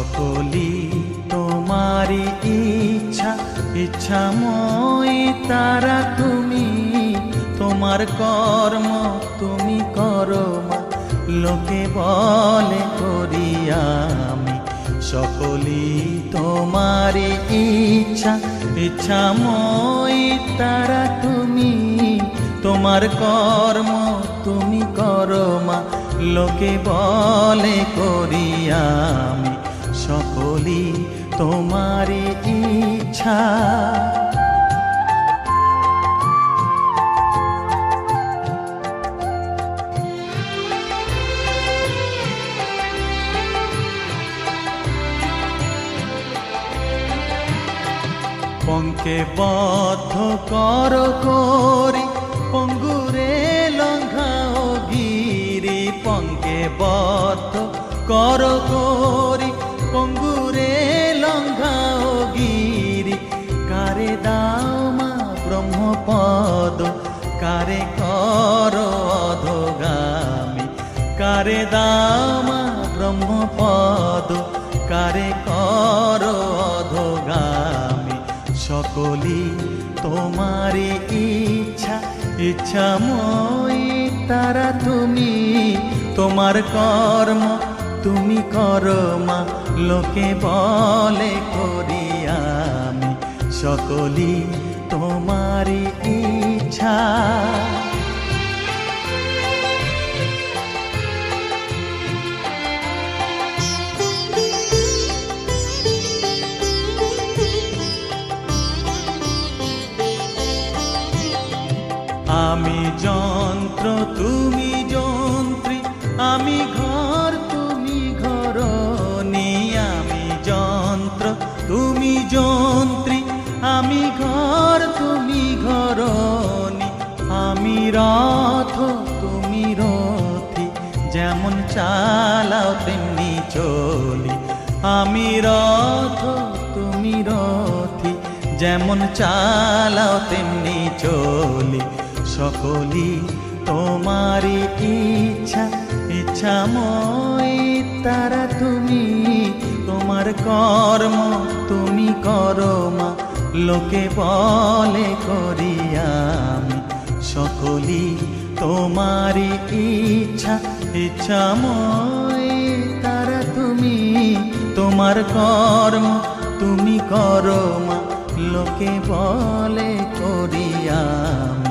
সকলি তোমারি ইচ্ছা, ইচ্ছাময় তারা তুমি। তোমার কর্ম তুমি করো মা, লোকে বলে করি আমি। সকলি তোমারি ইচ্ছা, ইচ্ছাময় তারা তুমি। তোমার কর্ম তুমি করো মা, লোকে বলে করি আমি। সকলি তোমারি ইচ্ছা। পঙ্কে বদ্ধ কর করি, পঙ্গুরে লঙ্ঘাও গিরি। পঙ্কে বদ্ধ কর করি, পঙ্গুরে লঙ্ঘাও গিরি। কারে দাও মা ব্রহ্মপদ, কারে কর অধগামী। কারে দাও মা ব্রহ্মপদ, কারে কর অধগামী। সকলি তোমারি ইচ্ছা, ইচ্ছাময় তারা তুমি। তোমার কর্ম তুমি করো মা, লোকে বলে করি আমি। সকলি তোমারি ইচ্ছা। আমি যন্ত্র তুমি যন্ত্রী, আমি ঘর তুমি ঘরণী। আমি যন্ত্র তুমি যন্ত্রী, আমি ঘর তুমি ঘরণী। আমি রথ তুমি রথী, যেমন চালাও তেমনি চলি। আমি রথ তুমি রথী, যেমন চালাও তেমনি চলি। সকলি তোমারি ইচ্ছা, ইচ্ছাময় তারা তুমি। তোমার কর্ম তুমি করো মা, লোকে বলে করি আমি। সকলি তোমারি ইচ্ছা, ইচ্ছাময় তারা তুমি। তোমার কর্ম তুমি করো মা, লোকে বলে করি আমি।